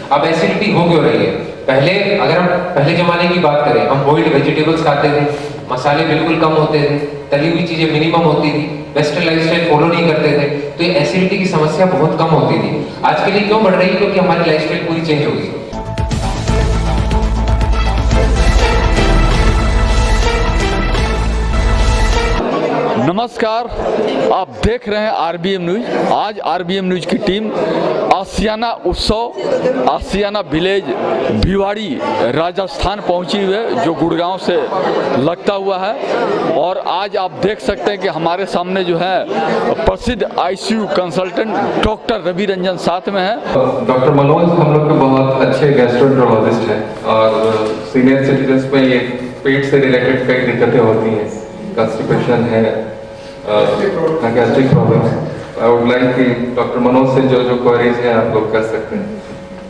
अब एसिडिटी हो क्यों रही है? पहले अगर हम पहले जमाने की बात करें, हम बॉइल्ड वेजिटेबल्स खाते थे, मसाले बिल्कुल कम होते थे, तली हुई चीजें मिनिमम होती थी, वेस्टर्न लाइफस्टाइल फॉलो नहीं करते थे, तो ये एसिडिटी की समस्या बहुत कम होती थी। आज के लिए क्यों बढ़ रही है? क्योंकि हमारी लाइफस्टाइल पूरी चेंज हो गई। नमस्कार, आप देख रहे हैं आरबीएम न्यूज। आज आरबीएम न्यूज की टीम आशियाना उत्सव, आशियाना विलेज भिवाड़ी राजस्थान पहुंची हुई है, जो गुड़गांव से लगता हुआ है। और आज आप देख सकते हैं कि हमारे सामने जो है प्रसिद्ध ICU consultant doctor Ravi Ranjan साथ में है। डॉक्टर मनोज हम लोग के बहुत अच्छे गैस्ट्रोएंटरोलॉजिस्ट हैं और सीनियर सिटीजन्स में ये पेट से रिलेटेड कई दिक्कतें होती हैं, कंस्टिपेशन है, गैस्ट्रिक प्रॉब्लम है। आई वुड लाइक कि डॉक्टर मनोज से जो क्वेरीज हैं आप लोग कर सकते हैं।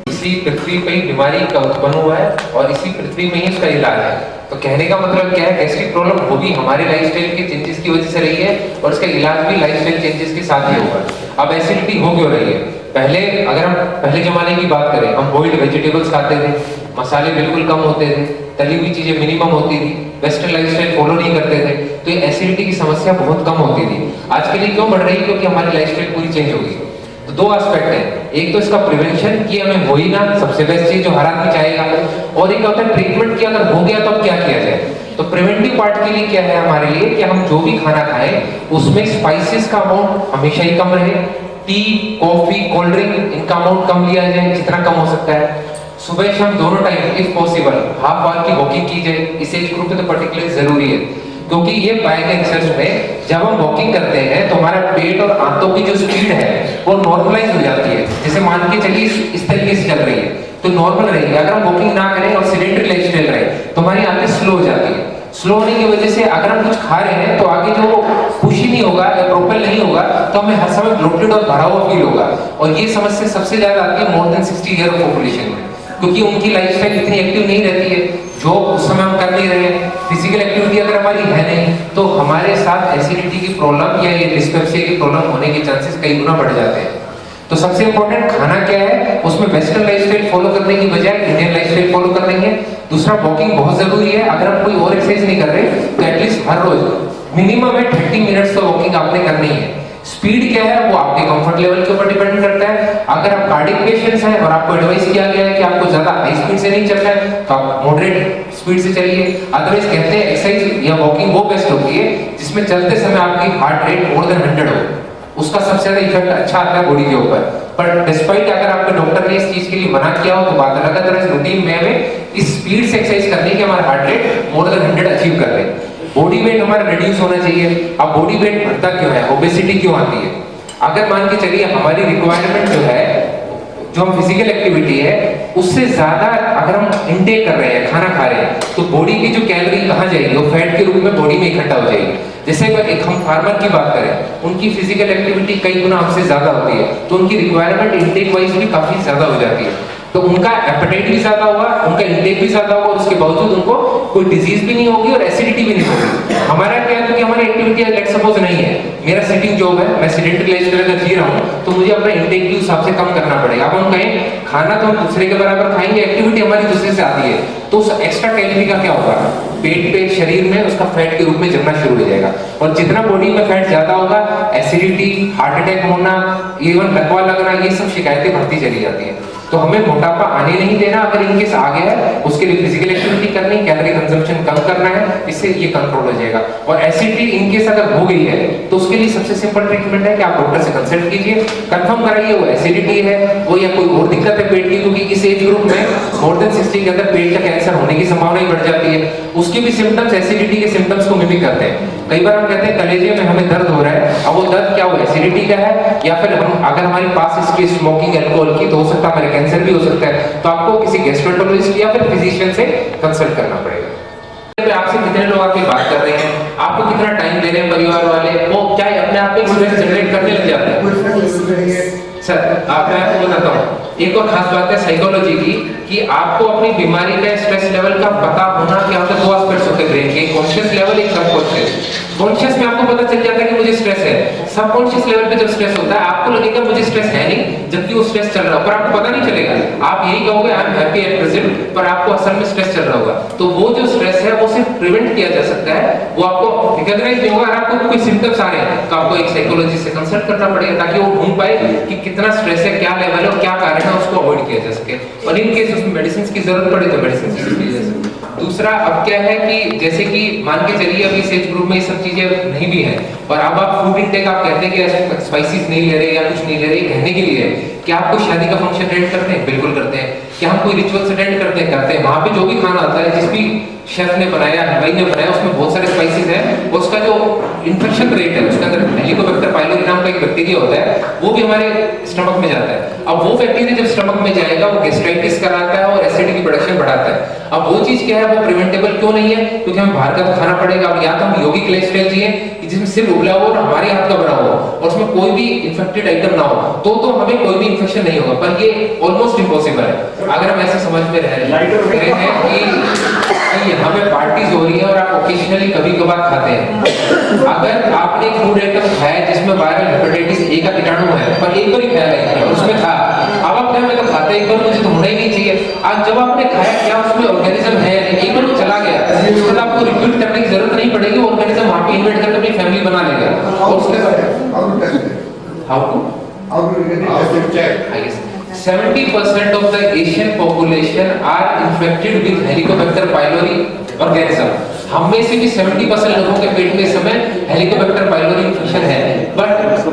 इसी पृथ्वी पे ही बीमारी का उत्पन्न हुआ है और इसी पृथ्वी में ही इसका इलाज है। तो कहने का मतलब क्या है? गैस्ट्रिक प्रॉब्लम वो भी हमारे लाइफस्टाइल के चेंजेस की वजह से रही है और इसका इलाज भी लाइफस्टाइल चेंजेस के साथ ही होगा। अब एसिडिटी हो क्यों रही है? पहले अगर हम पहले जमाने की बात करें, हम बॉइल्ड वेजिटेबल्स खाते थे, मसाले बिल्कुल कम होते थे, तली हुई चीजें मिनिमम होती थी, वेस्टर्न लाइफस्टाइल फॉलो नहीं करते थे, तो ये एसिडिटी की समस्या बहुत कम होती थी। आज के लिए क्यों बढ़ रही है? क्योंकि हमारी लाइफस्टाइल पूरी चेंज हो गई। तो दो एस्पेक्ट हैं, एक तो इसका प्रिवेंशन कि हमें हो ही ना, सबसे बेस्ट चीज जो हर आदमी चाहेगा, और एक होता है ट्रीटमेंट कि अगर हो गया तो अब क्या किया जाए। तो प्रिवेंटिव पार्ट के लिए क्या है हमारे लिए कि हम जो भी खाना खाएं उसमें स्पाइसेस का अमाउंट हमेशा ही कम रहे, टी, कॉफी, कोल्ड ड्रिंक इनका अमाउंट कम लिया जाए जितना कम हो सकता है। सुबह शाम दोनों time if possible half hour की वॉकिंग की जाए। इस एज ग्रुप में तो पर्टिकुलरली जरूरी है, क्योंकि ये पाया गया रिसर्च में जब हम वॉकिंग करते हैं तो हमारा पेट और आंतों की जो स्पीड है वो नॉर्मलाइज हो जाती है। जैसे मान के चलिए इस तरीके से चल रही है तो नॉर्मल रहेगी। अगर हम वॉकिंग ना करें और सेडेंटरी लाइफस्टाइल रहे तो हमारी आंतें स्लो हो जाती है। स्लो होने की वजह से अगर हम कुछ खा रहे हैं तो आगे जो पुश ही नहीं होगा या प्रोपेल नहीं होगा तो हमें हर समय ब्लोटेड और भरा हुआ फील होगा। और ये समस्या सबसे ज्यादा आती है मोर देन 60 ईयर पॉपुलेशन में, क्योंकि उनकी लाइफस्टाइल इतनी एक्टिव नहीं रहती है, जो उस समय हम कर नहीं रहे हैं, फिजिकल एक्टिविटी अगर हमारी है नहीं, तो हमारे साथ एसिडिटी की प्रॉब्लम या ये डिस्पेप्सिया की प्रॉब्लम होने के चांसेस कई गुना बढ़ जाते हैं। तो सबसे इंपॉर्टेंट खाना क्या है, उसमें वेस्टर्न लाइफस्टाइल फॉलो करने की बजाय इंडियन लाइफस्टाइल फॉलो कर देंगे। दूसरा, वॉकिंग बहुत जरूरी है। अगर आप कोई और एक्सरसाइज नहीं कर रहे तो एटलीस्ट हर रोज मिनिमम 30 मिनट्स तो वॉकिंग आपने करनी है। स्पीड क्या है वो आपके कंफर्ट लेवल के ऊपर डिपेंड करता है। अगर आप कार्डियक पेशेंट्स हैं और आपको एडवाइस किया गया है कि आपको ज्यादा हाई स्पीड से नहीं चलना है तो आप मॉडरेट स्पीड से चलिए। अदरवाइज कहते हैं एक्सरसाइज या वॉकिंग वो बेस्ट होती है जिसमें चलते समय आपकी हार्ट रेट मोर देन 100 हो, उसका सबसे ज्यादा इफेक्ट अच्छा आता है बॉडी के ऊपर। पर डिस्पाइट अगर आपके डॉक्टर ने इस चीज के लिए मना किया हो तो बात अलग है। रूटीन में हमें इस स्पीड से एक्सरसाइज करनी है कि हमारा heart rate more than 100 achieve कर ले। बॉडी वेट हमारा रिड्यूस होना चाहिए। अब बॉडी वेट बढ़ता क्यों है, ओबेसिटी क्यों आती है? अगर मान के चलिए हमारी रिक्वायरमेंट जो है, जो हम फिजिकल एक्टिविटी है उससे ज्यादा अगर हम इनटेक कर रहे हैं, खाना खा रहे हैं, तो बॉडी की जो कैलोरी कहाँ जाएगी? वो फैट के रूप में बॉडी में इकट्ठा हो जाएगी। जैसे एक हम फार्मर की बात करें, उनकी फिजिकल एक्टिविटी कई गुना हमसे ज्यादा होती है, तो उनकी रिक्वायरमेंट इनटेक वाइज भी काफी ज्यादा हो जाती है। तो उनका एपेटाइट भी ज्यादा होगा, उनका इंटेक भी ज्यादा होगा, और उसके बावजूद उनको कोई डिजीज भी नहीं होगी और एसिडिटी भी नहीं होगी। हमारा क्या है, क्योंकि हमारी एक्टिविटी लेट सपोज नहीं है, मेरा सिटिंग जॉब है, मैं सेडेंटरी लाइफस्टाइल अगर जी रहा हूँ तो मुझे अपना इंटेक के हिसाब से कम करना पड़ेगा। अब हम कहें खाना तो हम दूसरे के बराबर खाएंगे, एक्टिविटी हमारी दूसरे से आती है, तो उस एक्स्ट्रा कैलोरी का क्या होगा? पेट पे शरीर में उसका फैट के रूप में जमना शुरू हो जाएगा। और जितना बॉडी में फैट ज्यादा होगा, एसिडिटी, हार्ट अटैक होना, इवन लकवा लगना, ये सब शिकायतें बढ़ती चली जाती है। तो हमें मोटापा आने नहीं देना। अगर इनकेस आ गया है उसके लिए फिजिकल एक्टिविटी करनी, कैलोरी कंजम्पशन कम करना है, इससे ये कंट्रोल हो जाएगा। और एसिडिटी इनकेस अगर हो गई है तो उसके लिए सबसे सिंपल ट्रीटमेंट है कि आप डॉक्टर से कंसल्ट कीजिए, कंफर्म कराइए वो एसिडिटी है वो या कोई और दिक्कत है पेट की, क्योंकि इस एज ग्रुप में मोर देन 60 के अंदर पेट का कैंसर होने की संभावना ही बढ़ जाती है। उसके भी सिम्टम्स एसिडिटी के सिम्टम्स को मिमिक करते हैं। कई बार हम कहते हैं कलेजे में हमें दर्द हो रहा है, अब वो दर्द क्या हो, एसिडिटी का है, या फिर हम अगर हमारे पास इसकी स्मोकिंग अल्कोहल की तो हो सकता है हमारे कैंसर भी हो सकता है। तो आपको किसी गैस्ट्रोएंटरोलॉजिस्ट या फिर फिजिशियन से कंसल्ट करना पड़ेगा। आपसे कितने लोग आके बात कर रहे हैं, आपको कितना टाइम दे रहे हैं परिवार वाले, वो क्या अपने आप में स्ट्रेस जनरेट करने लग जाते हैं। सर आप मैं आपको बताता हूँ, एक और खास बात है साइकोलॉजी की कि आपको अपनी बीमारी का स्ट्रेस लेवल का पता होना क्या होता है। दो एस्पेक्ट्स होते हैं ब्रेन के, कॉन्शियस लेवल, एक सबकॉन्शियस। कॉन्शियस में आपको पता चल जाता है कि मुझे स्ट्रेस है। सबकॉन्शियस लेवल पे जब स्ट्रेस होता है आपको लगेगा मुझे स्ट्रेस है नहीं, जबकि वो स्ट्रेस चल रहा है, पर आपको पता नहीं चलेगा। आप यही कहोगे I am happy at present, पर आपको असल में स्ट्रेस चल रहा होगा। तो वो जो स्ट्रेस है वो सिर्फ प्रिवेंट किया जा सकता है, वो आपको रिकॉग्नाइज नहीं होगा। अगर आपको कोई सिम्टम्स आ रहे हैं तो आपको एक साइकोलॉजिस्ट से कंसल्ट करना पड़ेगा ताकि वो ढूंढ पाए कि कितना स्ट्रेस है, क्या लेवल है और क्या कारण है, उसको अवॉइड किया जा सके। और इन केस उसमें मेडिसिन की जरूरत पड़े तो मेडिसिन दी जा सके। दूसरा अब क्या है कि जैसे कि मान के चलिए अभी इस एज ग्रुप में ये सब चीजें नहीं भी हैं और अब आप फूड इंटेक आप कहते हैं कि स्पाइसेस नहीं ले रहे या कुछ नहीं ले रहे, कहने के लिए क्या आप कोई शादी का फंक्शन अटेंड करते हैं? बिल्कुल करते हैं। क्या हम कोई रिचुअल्स अटेंड करते हैं? करते हैं। वहां पे जो भी खाना आता है, जिस भी शेफ ने बनाया, हलवाई ने बनाया, उसमें बहुत सारे स्पाइसेस हैं, उसका जो इन्फेक्शन रेट है उसके अंदर हेलिकोबैक्टर पाइलोरी नाम का एक बैक्टीरिया होता है, वो भी हमारे स्टमक में जाता है। अब वो बैक्टीरिया जब स्टमक में जाएगा वो गैस्ट्राइटिस कराता है और एसिड की प्रोडक्शन बढ़ाता है। अब वो चीज क्या है, वो प्रिवेंटेबल क्यों नहीं है? क्योंकि हमें बाहर का तो खाना पड़ेगा। अब या तो हम यौगिक लाइफस्टाइल जिए कि जिसमें सिर्फ उबला हो और हमारे हाथ का बना हो और उसमें कोई भी इन्फेक्टेड आइटम ना हो, तो हमें कोई भी इन्फेक्शन नहीं होगा। पर ये ऑलमोस्ट इम्पॉसिबल है अगर हम ऐसे समझ में रह रहे हैं कि हमें पार्टीज हो रही है और आप ओकेजनली कभी कभार खाते हैं। अगर आपने फूड आइटम खाया जिसमें वायरल हेपेटाइटिस ए का कीटाणु है पर एक बार ही खाया है उसमें था, अब आप मैं तो खाता एक बार, मुझे तो होना ही नहीं चाहिए। आज जब आपने खाया क्या उसमें ऑर्गेनिज्म है, एक बार वो चला गया, उसके बाद आपको रिपीट करने की जरूरत नहीं पड़ेगी। ऑर्गेनिज्म वहां पे इन्वेट करके अपनी फैमिली बना लेगा और उसके how to 70% of the Asian population are infected with Helicobacter pylori organism. हम में से भी 70% लोगों के पेट में इस समय हेलिकोबैक्टर पाइलोरी इन्फेक्शन है, but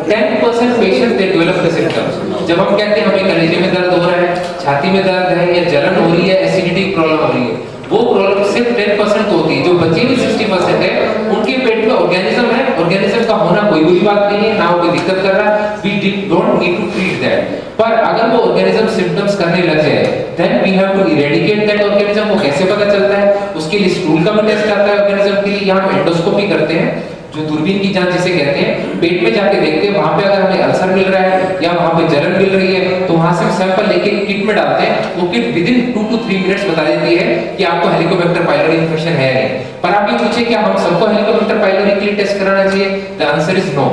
10% patients they develop the symptoms. जब हम कहते हैं हमें कलेजे में दर्द हो रहा है, छाती में दर्द है या जलन हो रही है, एसिडिटी प्रॉब्लम हो रही है, वो प्रॉब्लम सिर्फ 10% होती है। जो बची हुई 60% है उनके पेट में ऑर्गेनिज्म है। ऑर्गेनिज्म का होना कोई बुरी बात नहीं है, ना कोई दिक्कत कर रहा है, we don't need to treat that. पर अगर वो ऑर्गेनिज्म सिम्टम्स करने लग जाए then we have to eradicate that organism. वो कैसे पता चलता है? उसके लिए स्टूल का भी टेस्ट आता है ऑर्गेनिज्म के लिए, यहाँ एंडोस्कोपी करते हैं जो दूरबीन की जांच जिसे कहते हैं, पेट में जाके देखते हैं, वहां पे अगर हमें अल्सर मिल रहा है या वहां पे जलन मिल रही है तो वहां से सैंपल लेके किट में डालते हैं। वो kit with in 2 to 3 minutes बता देती है कि आपको हेलिकोबैक्टर पाइलोरी इन्फेक्शन है या नहीं। पर आप ये पूछे क्या हम सबको हेलिकोबैक्टर पाइलोरी के लिए टेस्ट कराना चाहिए? The answer is no.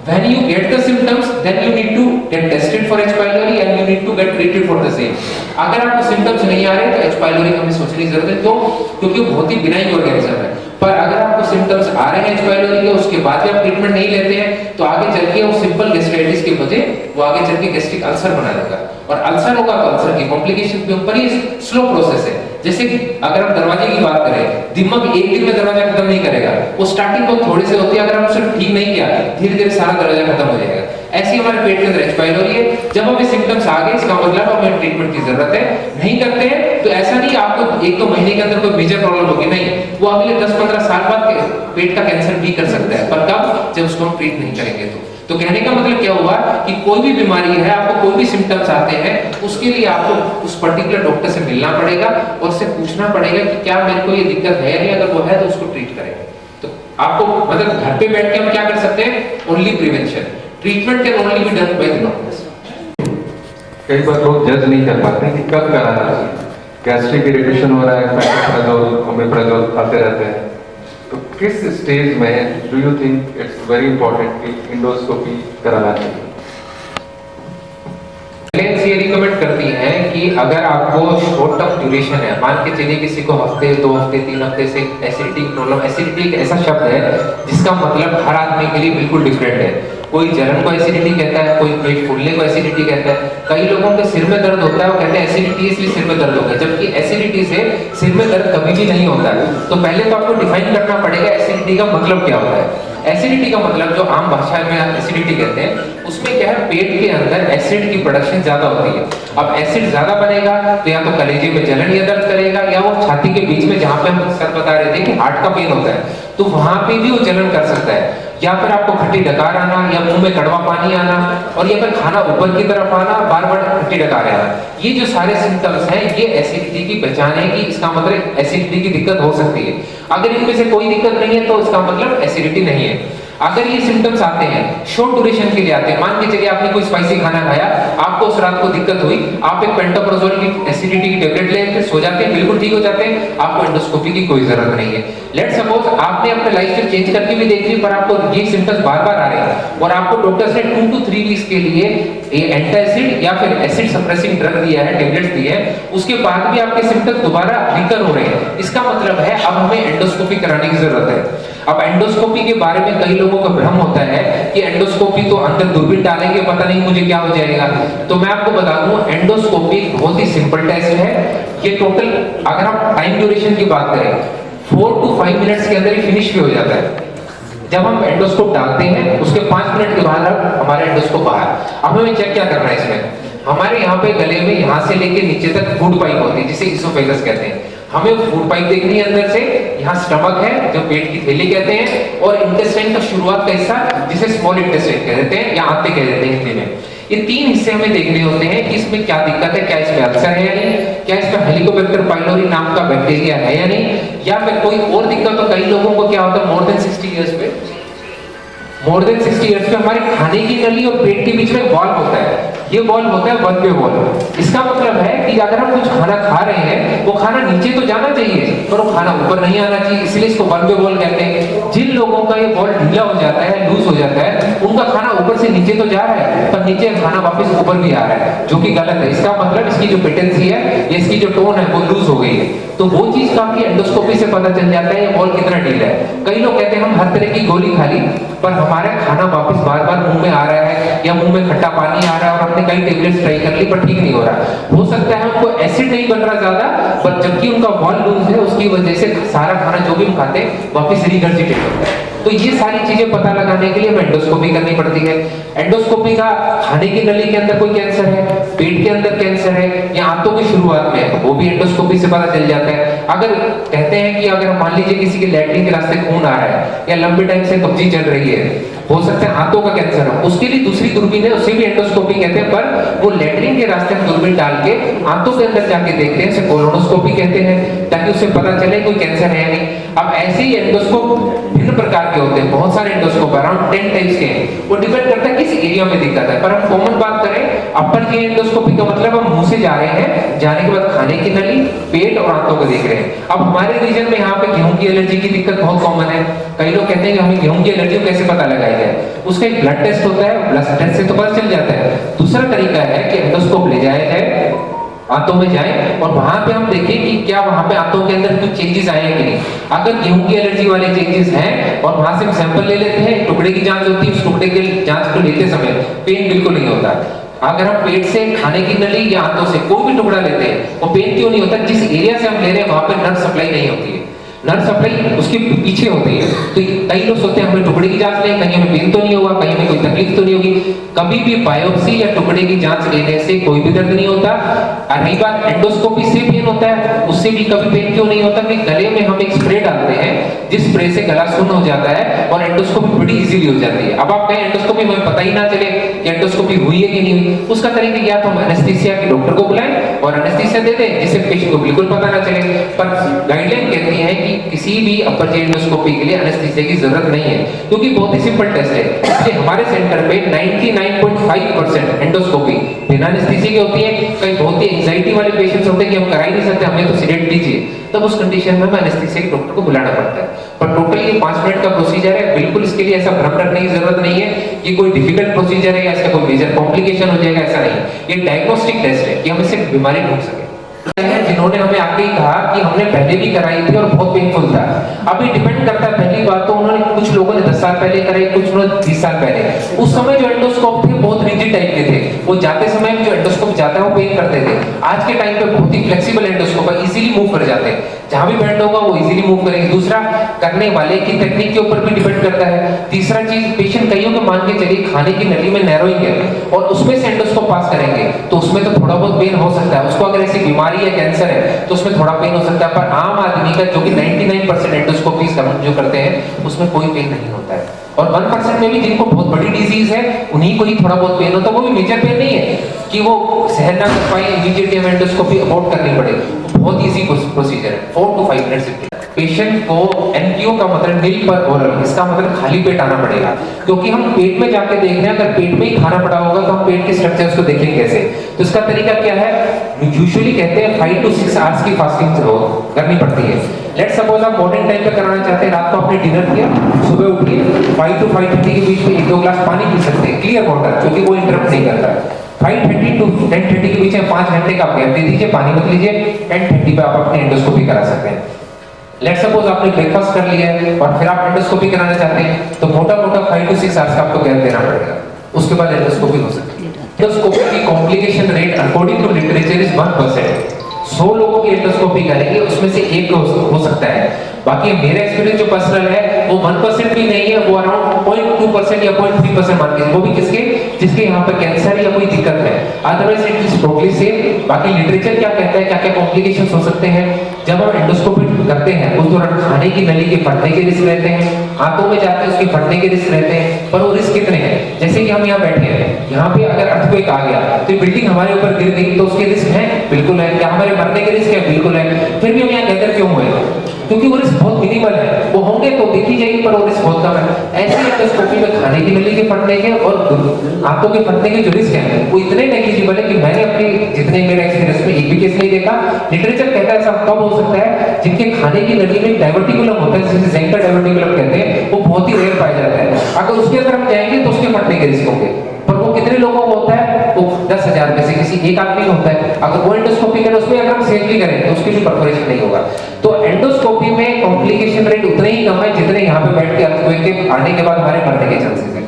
When you get the symptoms, then you need to get tested for H. pylori and you need to get treated for the same. अगर आपको सिम्टम्स नहीं आ रहे तो H. pylori हमें सोचने की जरूरत है। क्यों? क्योंकि वो बहुत ही बिनाइन ऑर्गेनिज्म है। पर अगर आपको सिम्टम्स आ रहे हैं H. pylori के, उसके बाद भी आप ट्रीटमेंट नहीं लेते हैं तो आगे चल के वो सिंपल गैस्ट्राइटिस के बजाय वो आगे चल के गैस्ट्रिक अल्सर बना देगा और अल्सर होगा तो अल्सर की कॉम्प्लिकेशन के ऊपर ही स्लो प्रोसेस है। जैसे कि अगर हम दरवाजे की बात करें, दिमाग एक दिन में दरवाजा खत्म नहीं करेगा, वो स्टार्टिंग बहुत थोड़े से होती है, अगर हम उसे ठीक नहीं किया धीरे धीरे सारा दरवाजा खत्म हो जाएगा। ऐसे हमारे पेट के अंदर H. pylori है, जब हमें सिम्टम्स आ गए इसका मतलब हमें ट्रीटमेंट की जरूरत है। नहीं करते हैं तो ऐसा नहीं आपको 1-2 महीने के अंदर कोई मेजर प्रॉब्लम होगी, नहीं, वो अगले 10-15 साल बाद पेट का कैंसर भी कर सकता है। पर कब? जब उसको हम ट्रीट नहीं करेंगे तो कहने का मतलब क्या हुआ कि कोई भी बीमारी है, आपको कोई भी सिम्टम्स आते हैं, उसके लिए आपको उस पर्टिकुलर डॉक्टर से मिलना पड़ेगा और उससे पूछना पड़ेगा कि क्या मेरे को ये दिक्कत है या नहीं। अगर वो है तो उसको ट्रीट करेंगे। तो आपको मतलब घर पे बैठ के हम क्या कर सकते हैं? Only prevention. Treatment can only be done by the doctors. कई बार लोग जज नहीं कर पाते कि कब कराना चाहिए। गैस्ट्रिक इरिटेशन हो रहा है, पैरासिटामोल, ओमेप्राजोल खाते रहते हैं, तो किस स्टेज में do you think it's very important कि इंडोस्कोपी कराना चाहिए? ये रिकमेंड करती हैं कि अगर आपको शॉर्ट टर्म ड्यूरेशन है, मान के चलिए किसी को हफ्ते 2 हफ्ते 3 हफ्ते से एसिडिटी प्रॉब्लम, एसिडिटी एक ऐसा शब्द है जिसका मतलब हर आदमी के लिए बिल्कुल डिफरेंट है। कोई जलन को एसिडिटी कहता है, कोई पेट फूलने को एसिडिटी कहता है, कई लोगों के सिर में दर्द होता है वो कहते हैं एसिडिटी इसलिए सिर में दर्द होता है, जबकि एसिडिटी से सिर में दर्द कभी भी नहीं होता है। तो पहले तो आपको डिफाइन करना पड़ेगा एसिडिटी का मतलब क्या होता है। एसिडिटी का मतलब जो आम भाषा में एसिडिटी कहते हैं, उसमें क्या है, पेट के अंदर एसिड की प्रोडक्शन ज्यादा होती है। अब एसिड ज्यादा बनेगा तो या तो कलेजे में जलन या दर्द करेगा, या वो छाती के बीच में जहां पे हम सर बता रहे थे कि हार्ट का पेन होता है तो वहां पे भी वो जलन कर सकता है, या फिर आपको खट्टी डकार आना या मुंह में कड़वा पानी आना, और या फिर खाना ऊपर की तरफ आना, बार बार खट्टी डकार आना। ये जो सारे सिम्टम्स हैं ये एसिडिटी की पहचान है कि इसका मतलब एसिडिटी की दिक्कत हो सकती है। अगर इनमें से कोई दिक्कत नहीं है तो इसका मतलब एसिडिटी नहीं है। अगर ये सिम्टम्स आते हैं शॉर्ट ड्यूरेशन के लिए आते हैं, मान के चलिए आपने कोई स्पाइसी खाना खाया, आपको उस रात को दिक्कत हुई, आप एक पेंटोप्राजोल की एसिडिटी की टेबलेट ले फिर सो जाते हैं, बिल्कुल ठीक हो जाते हैं, आपको एंडोस्कोपी की कोई जरूरत नहीं है। लेट सपोज आपने अपने लाइफस्टाइल चेंज करके भी देख ली, पर आपको ये सिम्टम्स बार-बार आ रहे हैं और आपको डॉक्टर्स ने 2 to 3 वीक्स के लिए एंटासिड या फिर एसिड सप्रेसिंग ड्रग दिया है, टेबलेट्स दी है, उसके बाद भी आपके सिम्टम्स दोबारा रिकर हो रहे हैं, इसका मतलब है अब हमें एंडोस्कोपी कराने की जरूरत है। अब एंडोस्कोपी के बारे में कई लोगों को भ्रम होता है कि एंडोस्कोपी तो अंदर दूरबीन डालेंगे पता नहीं मुझे क्या हो जाएगा। तो मैं आपको बता दूं एंडोस्कोपी बहुत ही सिंपल टेस्ट है। ये टोटल अगर हम टाइम ड्यूरेशन की बात करें 4 to 5 मिनट्स के अंदर ही फिनिश भी हो जाता है। जब हम एंडोस्कोप डालते हैं उसके 5 मिनट के बाद हमारा एंडोस्कोप बाहर। अब हमें चेक क्या करना है इसमें, हमारे यहाँ पे गले में यहाँ से लेके नीचे तक फूड पाइप होती है जिसे इसोफेगस कहते हैं। हमें फूड पाइप देखनी है अंदर से, यहाँ स्टमक है जो पेट की थैली कहते हैं, और इंटेस्टाइन का शुरुआत का हिस्सा जिसे स्मॉल इंटेस्टाइन कह देते हैं या आंतें कह देते हैं हिंदी में। ये 3 हिस्से हमें देखने होते हैं कि इसमें क्या दिक्कत है, क्या इसमें अल्सर है या नहीं, क्या इसमें हेलिकोबैक्टर पाइलोरी नाम का बैक्टीरिया है या नहीं, या फिर कोई और दिक्कत। तो कई लोगों को क्या होता है मोर देन 60 इयर्स पे हमारे खाने की नली और पेट के बीच में वॉल्व होता है, ये वॉल्व होता है वन वे वॉल्व। इसका मतलब है कि अगर हम कुछ खाना खा रहे हैं वो खाना नीचे तो जाना चाहिए पर वो खाना ऊपर नहीं आना चाहिए, इसलिए इसको वन वे वॉल्व कहते हैं। जिन लोगों का ये वॉल्व ढीला हो जाता है, लूज हो जाता है, उनका खाना ऊपर से नीचे तो जा रहा है पर नीचे खाना वापस ऊपर भी आ रहा है, जो कि गलत है। इसका मतलब इसकी जो पेटेंसी है या इसकी जो टोन है वो लूज हो गई है। तो वो चीज काफी एंडोस्कोपी से पता चल जाता है ये वॉल्व कितना ढीला है। कई लोग कहते हैं हम हर तरह की गोली खा ली पर हमारा खाना वापस बार बार मुंह में आ रहा है या मुंह में खट्टा पानी आ रहा है और हमने कई टेबलेट्स ट्राई कर ली पर ठीक नहीं हो रहा। हो सकता है हमको एसिड नहीं बन रहा ज्यादा, पर जबकि उनका वॉल्व लूज है उसकी वजह से सारा खाना जो भी हम खाते हैं वापस रिगर्जिटेट होता है। तो ये सारी चीजें पता लगाने के लिए हमें एंडोस्कोपी करनी पड़ती है। एंडोस्कोपी का खाने की नली के अंदर कोई कैंसर है, पेट के अंदर कैंसर है या आंतों की शुरुआत में है, वो भी एंडोस्कोपी से पता चल जाता है। अगर कहते हैं कि अगर मान लीजिए किसी के लैट्रिन के रास्ते खून आ रहा है या लंबे टाइम से कब्जी चल रही है, हो सकता है आंतों का कैंसर हो, उसके लिए दूसरी दूरबीन है उसे भी एंडोस्कोपी कहते हैं, पर वो लैट्रिन के रास्ते हम दूरबीन डाल के आंतों के अंदर जाके देखते हैं, इसे कोलोनोस्कोपी कहते हैं, ताकि उसे पता चले कोई कैंसर है नहीं। अब ऐसे ही एंडोस्कोप भिन्न प्रकार के होते हैं, बहुत सारे एंडोस्कोप अराउंड 10 टाइप्स के हैं, वो डिपेंड करता है किस एरिया में दिक्कत है। पर हम कॉमन बात करें अपर की एंडोस्कोपी का मतलब हम मुंह से जा रहे हैं, जाने के बाद खाने की नली, पेट और आंतों को देख रहे हैं। अब हमारे रीजन में यहाँ पे गेहूं की एलर्जी की दिक्कत बहुत कॉमन है। कई लोग कहते हैं कि हमें गेहूं की एलर्जी कैसे पता लगाया जाए, उसका एक ब्लड टेस्ट होता है, ब्लड टेस्ट से तो पता चल जाता है। दूसरा तरीका है कि एंडोस्कोप ले जाया जाए, आंतों में जाए और वहां पे हम देखें कि क्या वहां पे आंतों के अंदर कुछ चेंजेस आए हैं कि नहीं। अगर गेहूं की एलर्जी वाले चेंजेस हैं और वहां से हम सैंपल ले लेते हैं, टुकड़े की जांच होती है, उस टुकड़े की जांच को लेते समय पेन बिल्कुल नहीं होता। अगर हम पेट से, खाने की नली या आंतों से कोई भी टुकड़ा लेते हैं वो पेन क्यों नहीं होता, जिस एरिया से हम ले रहे हैं वहां पे नर्व सप्लाई नहीं होती है, नर्व सप्लाई उसके पीछे होती है। तो कई लोग सोचते हैं हमें टुकड़े की जांच लें, कहीं हमें पेन तो नहीं होगा, कहीं हमें कोई तकलीफ तो नहीं होगी। कभी भी बायोप्सी या टुकड़े की जांच लेने से कोई भी दर्द नहीं होता। और रही बात एंडोस्कोपी से पेन होता है, उससे भी कभी पेन क्यों नहीं होता कि गले में हम एक स्प्रे डालते हैं जिस स्प्रे से गला सुन्न हो जाता है और एंडोस्कोपी बड़ी इजीली हो जाती है। अब आप कहें एंडोस्कोपी में पता ही ना चले कि एंडोस्कोपी हुई है कि नहीं हुई, उसका तरीका क्या तो हम एनेस्थीसिया के डॉक्टर को बुलाएं और एनेस्थीसिया दे दें जिससे पेशेंट को बिल्कुल पता ना चले। पर गाइडलाइन कहती है कि किसी भी अपर जी एंडोस्कोपी के लिए एनेस्थीसिया की जरूरत नहीं है, क्योंकि बहुत ही सिंपल टेस्ट है। इसलिए हमारे सेंटर पे 99.5% एंडोस्कोपी बिना एनेस्थीसिया की होती है। कई बहुत ही एंजाइटी वाले पेशेंट्स होते हैं कि हम करा ही नहीं सकते, हमें तो सीडेट दीजिए, तब उस कंडीशन में हमें एनेस्थीसिया के डॉक्टर को बुलाना पड़ता है। पर टोटल ये 5 मिनट का प्रोसीजर है, बिल्कुल इसके लिए ऐसा भ्रम रखने की जरूरत नहीं है कि कोई डिफिकल्ट प्रोसीजर है या इसका कोई मेजर कॉम्प्लिकेशन हो जाएगा, ऐसा नहीं। ये डायग्नोस्टिक टेस्ट है कि हम इससे बीमारी ढूंढ सके। जिन्होंने हमें आगे ही कहा कि हमने पहले भी कराई थी और बहुत पेनफुल था। अभी डिपेंड करता है, पहली बात तो उन्होंने कुछ लोगों ने 10 साल पहले कराई, कुछ लोग 20 साल पहले। उस समय जो एंडोस्कोप थे बहुत रिजिड टाइप के थे, वो जाते समय जो एंडोस्कोप जाता है वो पेन करते थे। आज के टाइम पे बहुत ही फ्लेक्सिबल एंडोस्कोप है, इजीली मूव कर जाते हैं, जहां भी बेंड होगा वो इजीली मूव करेंगे। दूसरा, करने वाले की टेक्निक के ऊपर भी डिपेंड करता है। तीसरा चीज, पेशेंट कईयों को मान के चलिए खाने की नली में नैरोइंग है और उसमें से एंडोस्कोप पास करेंगे तो उसमें तो थोड़ा बहुत पेन हो सकता है। उसको अगर ऐसी बीमारी या कैंसर है तो उसमें थोड़ा पेन हो सकता है, पर आम आदमी का जो कि 99% एंडोस्कोपी जो करते हैं उसमें कोई पेन नहीं होता है। और 1% में भी जिनको बहुत बड़ी डिजीज है उन्हीं को ही थोड़ा बहुत पेन होता है, वो भी मेजर पेन नहीं है कि वो सहन ना कर पाए, इमीडिएटली एंडोस्कोपी अबॉर्ट करनी पड़े। बहुत इजी प्रोसीजर है, 4 to 5 मिनट्स। पेशेंट को एनपीओ का मतलब नील पर ओरल, इसका मतलब खाली पेट आना पड़ेगा, क्योंकि हम पेट में जाके देख रहे हैं, अगर पेट में ही खाना पड़ा होगा तो हम पेट के स्ट्रक्चर्स को देखेंगे कैसे। तो इसका तरीका क्या है, यूजुअली कहते हैं 5 to 6 आवर्स की फास्टिंग करनी पड़ती है। लेट्स सपोज आप मॉर्निंग टाइम पे कराना चाहते हैं, रात को आपने डिनर किया, सुबह उठिए 5 to 5:30 के बीच में 1-2 ग्लास पानी पी सकते हैं, क्लियर वाटर, क्योंकि वो इंटरप्ट नहीं करता है। 5:30 to 10:30 के बीच में 5 घंटे का गैप दे दीजिए, पानी मत लीजिए, 10:30 पे आप अपनी एंडोस्कोपी करा सकते हैं। लेट्स सपोज आपने ब्रेकफास्ट कर लिया है और फिर आप एंडोस्कोपी कराना चाहते हैं, तो मोटा 5 to 6 आवर्स का आपको गैप देना पड़ेगा, उसके बाद एंडोस्कोपी हो सकती है। एंडोस्कोपी की complication rate according to literature is 1%। 100 लोगों की एंडोस्कोपी करेंगे, उसमें से एक हो सकता है। बाकी मेरा एक्सपीरियंस जो पर्सनल है वो 1% भी नहीं है, वो अराउंड 0.2% या 0.3% मान लीजिए, वो भी किसके, जिसके यहाँ पर कैंसर या कोई दिक्कत है, otherwise it is totally safe. बाकी लिटरेचर क्या कहता है, क्या क्या कॉम्प्लिकेशंस हो सकते हैं जब हम एंडोस्कोपी करते हैं। उस दौरान खाने की नली के फटने के रिस्क रहते हैं, हाथों में जाते हैं उसके फटने के रिस्क रहते हैं, पर वो रिस्क कितने हैं, जैसे कि हम यहाँ बैठे हैं, यहाँ पे अगर अर्थक्वेक आ गया तो बिल्डिंग हमारे ऊपर गिर गई, तो उसके रिस्क हैं, बिल्कुल है। क्या हमारे मरने के रिस्क है, बिल्कुल है। फिर भी हम यहाँ गैदर क्यों हुए, क्योंकि वो रिस्क बहुत मिनिमल है, वो होंगे तो देखी जाएगी, पर वो रिस्क बहुत कम है। ऐसे एंडोस्कोपी में खाने की नली के फटने के और हाथों के फटने के जो रिस्क हैं वो इतने नेग्लिजिबल है कि मैंने अपनी जितने मेरे एक्सपीरियंस में एक भी केस नहीं देखा। लिटरेचर कहता है ऐसा कब हो सकता है, जिनके खाने की नली में डायवर्टिकुलम होता है, जिसे ज़ेंकर डायवर्टिकुलम कहते हैं, वो बहुत ही रेयर पाया जाता है। अगर उसके अंदर हम जाएंगे तो उसके फटने के रिस्क होंगे, पर वो कितने लोगों को होता है, वो 10,000 में से किसी एक आदमी को होता है। अगर वो एंडोस्कोपी करें, उसमें अगर हम सेफली करें तो उसकी भी परफोरेशन नहीं होगा। तो एंडोस्कोपी में कॉम्प्लिकेशन रेट उतने ही कम है जितने यहाँ पे बैठ के अर्थक्वेक के आने के बाद हमारे मरने के चांसेस है।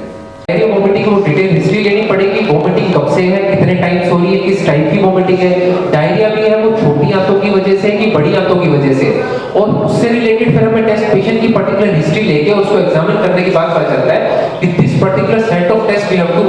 वोमिटिंग को डिटेल हिस्ट्री लेनी पड़ेगी, वोमिटिंग कब से है, कितने टाइम्स हो रही है, किस टाइप की वोमिटिंग है, डायरिया भी है वो छोटी आंतों की वजह से कि बड़ी आंतों की वजह से, और उससे रिलेटेड फिर हमें टेस्ट पेशेंट की पर्टिकुलर हिस्ट्री लेके उसको एग्जामिन करने के बाद पता चलता है कि this particular set of test we have to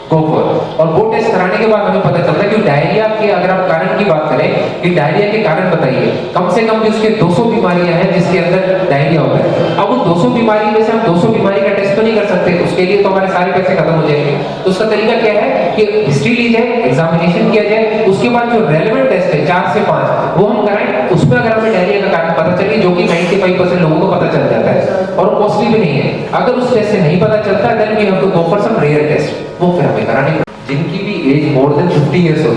go for. और वो टेस्ट कराने के बाद हमें पता चलता है कि डायरिया के, अगर आप कारण की बात करें कि डायरिया के कारण बताइए, कम से कम भी उसके 200 बीमारियां हैं जिसके अंदर डायरिया होता है। अब वो 200 बीमारी में से हम 200 बीमारी का टेस्ट तो नहीं कर सकते, उसके लिए तो हमारे सारे पैसे खत्म हो जाएंगे। तो उसका तरीका क्या है कि हिस्ट्री ली जाए, एग्जामिनेशन किया जाए, उसके बाद जो रेलेवेंट टेस्ट है 4 से 5 वो हम कराएं, उसमें अगर हमें डायरिया का कारण पता चले, जो कि 95% लोगों को पता चल जाता है और वो कॉस्टली भी नहीं है। अगर उस टेस्ट से नहीं पता चलता then we have to go for some rare test, वो फिर हमें करानी। जिनकी भी एज मोर देन 50 इयर्स हो,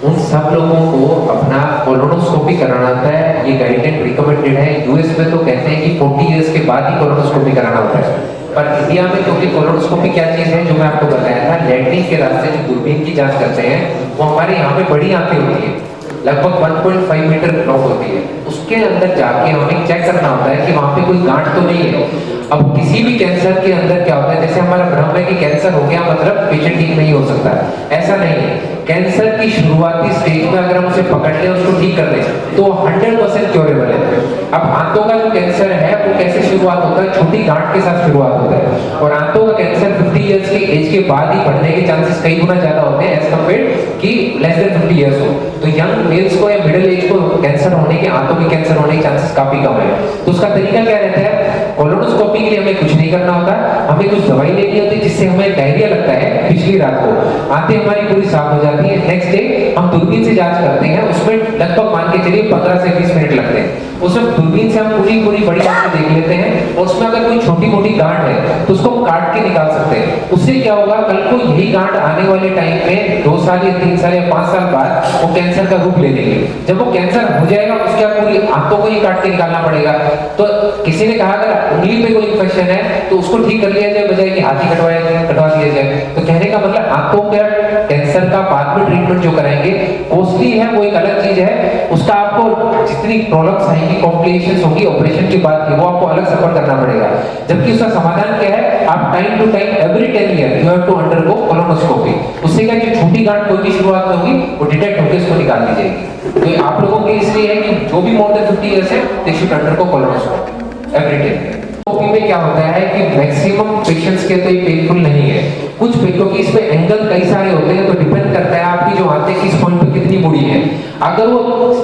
उन सब लोगों को अपना कोलोनोस्कोपी कराना होता है। ये गाइडलाइन रिकमेंडेड है। यूएस में तो कहते हैं कि 40 इयर्स के बाद ही कोलोनोस्कोपी कराना होता है, पर इंडिया में क्योंकि कोलोनोस्कोपी क्या चीज़ है, जो मैं आपको बताया था, लैट्रिन के रास्ते जो दूरबीन की जांच करते हैं, वो हमारे यहाँ पे बड़ी आंखें होती है, लगभग 1.5 मीटर ब्लॉक होती है, उसके अंदर जाके हमें चेक करना होता है कि वहाँ पे कोई गांठ तो नहीं है। अब किसी भी कैंसर के अंदर क्या होता है, जैसे हमारा भ्रम है कि कैंसर हो गया मतलब पेशेंट ठीक नहीं हो सकता है, ऐसा नहीं है। कैंसर की शुरुआती स्टेज में अगर हम उसे पकड़ लें, उसको ठीक कर दें, तो 100% क्योरेबल है। अब आंतों का जो कैंसर है वो कैसे शुरुआत होता है, छोटी गांठ के साथ शुरुआत होता है, और आंतों का कैंसर 50 इयर्स की एज के बाद ही बढ़ने के चांसेस कई गुना ज्यादा होते हैं एज कम्पेयर्ड कि लेस देन 50 इयर्स हो। तो यंग मेल्स को या मिडिल एज को कैंसर होने के, आंतों के कैंसर होने के चांसेस काफी कम है। तो उसका तरीका क्या रहता है, कोलोनोस्कोपी के लिए हमें कुछ नहीं करना होता, हमें कुछ दवाई लेनी होती है जिससे हमें डायरिया लगता है पिछली रात को, आंतें हमारी पूरी साफ हो जाती है। नेक्स्ट डे हम दूरबीन से जांच करते हैं, उसमें लगभग मान के चलिए 15 से 20 मिनट लगते हैं। उसमें दूरबीन से हम पूरी बड़ी आंखें देख लेते हैं, और उसमें अगर कोई छोटी मोटी गांठ है तो उसको काट के निकाल सकते हैं। उससे क्या होगा, कल को यही गांठ आने वाले टाइम में 2 साल या 3 साल या 5 साल बाद वो कैंसर का रूप ले लेंगे। जब वो कैंसर हो जाएगा उसके बाद पूरी आंतों को ही काट के निकालना पड़ेगा। तो किसी ने कहा अगर उंगली पे कोई इन्फेक्शन है तो उसको ठीक कर लिया जाए, बजाय कि हाथ ही कटवा दिया जाए। तो कहने का मतलब आंतों का कैंसर का बाद में ट्रीटमेंट जो कराएंगे कॉस्टली है, वो एक अलग चीज है, उसका आपको जितनी प्रॉब्लम्स आएंगी, कॉम्प्लिकेशंस होगी ऑपरेशन के बाद की, वो आपको अलग सफर करना पड़ेगा। जबकि उसका समाधान क्या है, आप time to time every 10 year you have to undergo colonoscopy. उससे क्या जो छोटी गांठ कोई भी शुरुआत में होगी वो डिटेक्ट होकर उसको निकाल दी जाएगी। तो आप लोगों के इसलिए है कि जो भी मोर देन 50 इयर्स है they should undergo colonoscopy every 10 year. में क्या होता है कि मैक्सिमम पेशेंट्स के तो ये पेनफुल नहीं है, कुछ पे, क्योंकि इसमें एंगल कई सारे होते हैं, तो डिपेंड करता है आपकी जो आंतें किस पॉइंट पे कितनी मुड़ी है। अगर वो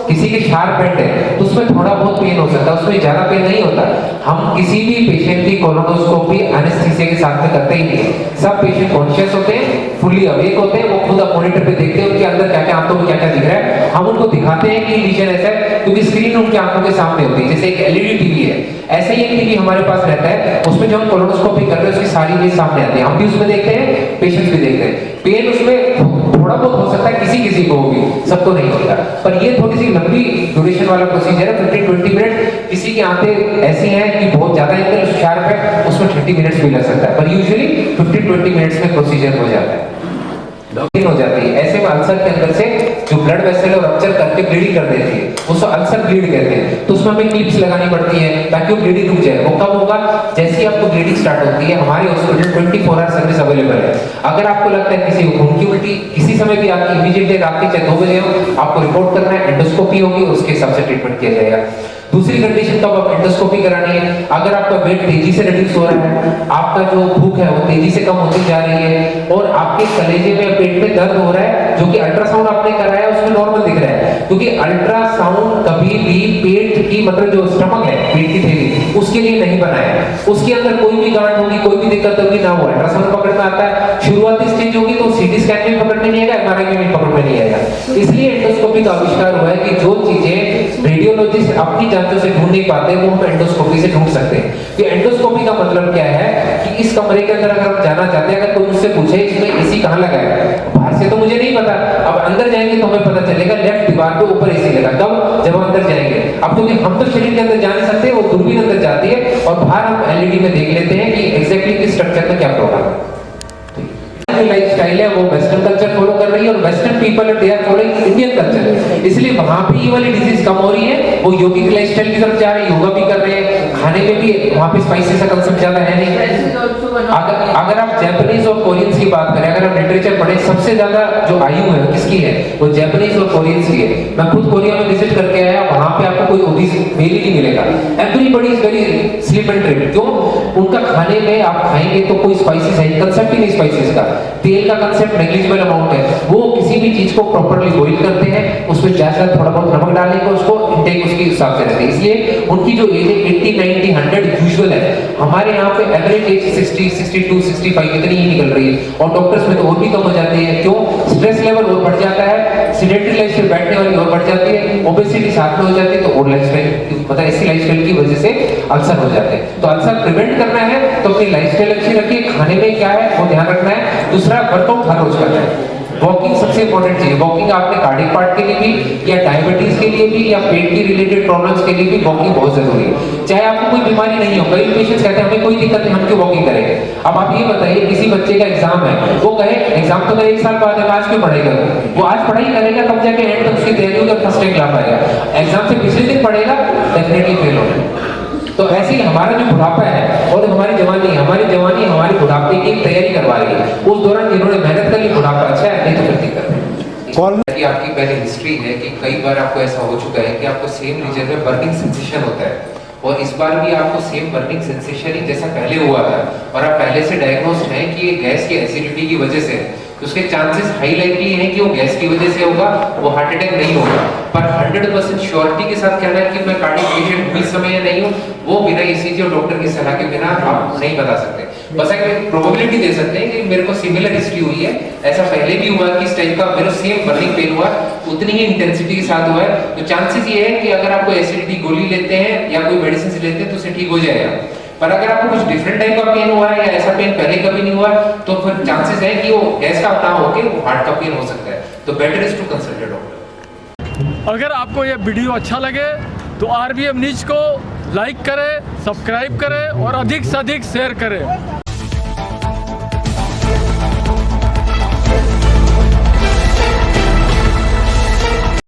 किसी के शार्प एंड है तो उसमें थोड़ा बहुत पेन हो सकता है, उसमें ज्यादा पेन नहीं होता। हम किसी भी पेशेंट की कोलोनोस्कोपी एनेस्थीसिया के साथ में करते ही नहीं। सब पेशेंट कॉन्शियस होते हैं, फुल्ली अवेक होते हैं, वो खुद मॉनिटर पे देखते हैं उनके अंदर क्या क्या आंतों में क्या क्या दिख रहा है। हम उनको दिखाते हैं कि लीजन ऐसा है, क्योंकि स्क्रीन उनकी आंखों के सामने होती है, जैसे एक एलईडी टीवी है, ऐसे ही एक टीवी हमारे पास रहता है, उसमें जो हम कोलोनोस्कोपी कर रहे हैं उसकी सारी इमेज सामने आती है, हम भी उसमें देखते हैं, पेशेंट्स भी देखते हैं। पेन उसमें थोड़ा बहुत हो सकता है, किसी किसी को भी, सबको नहीं होता, पर ये थोड़ी सी लंबी ड्यूरेशन वाला प्रोसीजर है, 15-20 मिनट। किसी की आंतें ऐसी हैं कि बहुत ज्यादा एंगल शार्प है, उसमें 30 मिनट्स भी लग सकता है, पर यूजुअली 15-20 मिनट्स में प्रोसीजर हो जाता है, हो जाती है। ऐसे में अल्सर के अंदर से जो ब्लड वेसल है रप्चर करके ब्लीडिंग कर देती है, उसको अल्सर ब्लीड कहते हैं। तो उसमें हमें क्लिप्स लगानी पड़ती है ताकि वो ब्लीडिंग रुक जाए। वो कब होगा? जैसे ही आपको ब्लीडिंग स्टार्ट होती है, हमारे हॉस्पिटल 24 आवर सर्विस अवेलेबल है। अगर आपको लगता है किसी को खून की उल्टी किसी समय भी आपकी इमीडिएटली रात के 2 बजे हो, आपको रिपोर्ट करना है, एंडोस्कोपी होगी, उसके हिसाब से ट्रीटमेंट किया जाएगा। दूसरी कंडीशन कब आप एंडोस्कोपी करानी है? अगर आपका वेट तेजी से रिड्यूस हो रहा है, आपका जो भूख है वो तेजी से कम होती जा रही है, और आपके कलेजे में पेट में दर्द हो रहा है, जो कि अल्ट्रासाउंड आपने कराया है उसमें नॉर्मल दिख रहा है, क्योंकि अल्ट्रासाउंड कभी भी पेट की मतलब जो स्टमक है, पेट की थैली, उसके लिए नहीं बना है। उसके अंदर कोई भी गांठ होगी, कोई भी दिक्कत होगी ना, वो अल्ट्रासाउंड पकड़ में आता है। शुरुआती स्टेज होगी तो सीटी स्कैन में पकड़ में नहीं आएगा, एमआरआई में भी पकड़ में नहीं आएगा। इसलिए एंडोस्कोपी का आविष्कार हुआ है कि जो चीजें रेडियोलॉजिस्ट अपनी जांचों से ढूंढ नहीं पाते वो हम एंडोस्कोपी से ढूंढ सकते हैं। कि एंडोस्कोपी का मतलब क्या है कि इस कमरे के अंदर अगर हम जाना चाहते हैं, अगर कोई मुझसे पूछे इसमें एसी कहाँ लगा है, बाहर से तो मुझे नहीं पता, अब अंदर जाएंगे तो हमें पता चलेगा लेफ्ट दीवार के ऊपर एसी लगा। कब? जब हम अंदर जाएंगे। अब क्योंकि हम तो शरीर के अंदर जा नहीं सकते, वो दूरबीन अंदर जाती है और बाहर हम एलईडी में देख लेते हैं कि एग्जैक्टली किस स्ट्रक्चर में क्या प्रॉब्लम है। लाइफस्टाइल है वो वेस्टर्न कल्चर फॉलो कर रही है, और western people they are following Indian culture, इसलिए वहां पे ये वाली डिजीज कम हो रही है। वो योगिक लाइफस्टाइल की तरफ जा रहे हैं, योगा भी कर रहे हैं, खाने में भी वहां पे स्पाइसेस का कंसेप्ट ज्यादा है नहीं। अगर आप जापानीज और कोरियंस की बात करें, अगर आप लिटरेचर पढ़े, सबसे ज्यादा जो आयु है किसकी है? वो जापानीज और कोरियंस की है। मैं खुद कोरिया में विजिट करके आया, वहां पे आपको कोई ओबीस मेल ही नहीं मिलेगा, everybody is very slim and trim. क्यों? उनका खाने में आप खाएंगे तो कोई स्पाइसेस है, कंसेप्ट ही नहीं स्पाइसेस का, तेल का कंसेप्ट नेग्लिजिबल अमाउंट है। वो किसी भी चीज को प्रॉपर्ली बॉईल करते हैं, उसमें ज्यादा थोड़ा बहुत नमक डालेंगे, उसको इंटेक उसके हिसाब से रहते हैं, इसलिए उनकी जो एज है 80, 90, 100 यूजुअल है। हमारे यहाँ पे एवरेज एज 60, 62, 65 इतनी ही निकल रही है, और डॉक्टर्स में तो और भी कम हो जाती है। क्यों? स्ट्रेस लेवल और बढ़ जाता है, सेडेंटरी लाइफस्टाइल बैठने वाली और बढ़ जाती है, ओबेसिटी साथ में हो जाती है, तो और लाइफस्टाइल मतलब ऐसी लाइफस्टाइल की वजह से अल्सर हो जाते हैं। तो अल्सर प्रिवेंट करना है तो अपनी लाइफस्टाइल अच्छी रखिए, खाने में क्या है वो ध्यान रखना है। दूसरा, वर्कआउट हर रोज करना है। वॉकिंग सबसे इंपॉर्टेंट चीज है। वॉकिंग आपने कार्डियक पार्ट के लिए भी, या डायबिटीज के लिए भी, या पेट की रिलेटेड प्रॉब्लम्स के लिए भी वॉकिंग बहुत जरूरी है। चाहे आपको कोई बीमारी नहीं हो, कई पेशेंट्स कहते हैं हमें कोई दिक्कत नहीं, हम क्यों वॉकिंग करेंगे? अब आप ये बताइए, किसी बच्चे का एग्जाम है, वो कहे एग्जाम तो मेरे 1 साल बाद है, आज क्यों पढ़ाई करूं? वो आज पढ़ाई करेगा तब जाके एंड तक उसकी तैयारी होगी, फर्स्ट रैंक ला पाएगा। एग्जाम से पिछले दिन पढ़ेगा, डेफिनेटली फेल होगा। तो ऐसे ही हमारा जो बुढ़ापा है और हमारी जवानी हमारी बुढ़ापे की तैयारी करवा रही है। उस दौरान जिन्होंने मेहनत कर ली, बुढ़ापा अच्छा है, नहीं तो फिर दिक्कत है। कि आपकी पहले हिस्ट्री है कि कई बार आपको ऐसा हो चुका है कि आपको सेम रीजन में बर्निंग सेंसेशन होता है, और इस बार भी आपको सेम बर्निंग सेंसेशन ही जैसा पहले हुआ था, और आप पहले से डायग्नोस्ड हैं कि ये गैस की एसिडिटी की वजह से है, तो उसके चांसेस हाई लाइकली हैं कि वो गैस की वजह से होगा, वो हार्ट अटैक नहीं होगा। पर 100% श्योरिटी के साथ कहना है कि मैं कार्डियक पेशेंट हूँ इस समय या नहीं हूँ, वो बिना ईसीजी और डॉक्टर की सलाह के बिना आप नहीं बता सकते। बस एक प्रोबेबिलिटी दे सकते हैं कि मेरे को सिमिलर हिस्ट्री हुई है, ऐसा पहले भी हुआ कि इस टाइप का मेरे सेम बर्निंग पेन हुआ, उतनी ही इंटेंसिटी के साथ हुआ है। तो चांसेस ये है कि अगर आपको एसिडिटी गोली लेते हैं या कोई मेडिसिन लेते हैं तो उसे ठीक हो जाएगा। पर अगर आपको कुछ डिफरेंट टाइप का पेन हुआ है या ऐसा पेन पहले कभी नहीं हुआ, तो फिर चांसेस है कि वो गैस का ना होके वो हार्ट का पेन हो सकता है। तो better is to consult a doctor. अगर आपको ये वीडियो अच्छा लगे तो RBM न्यूज़ को लाइक करें, सब्सक्राइब करें और अधिक से अधिक शेयर करें।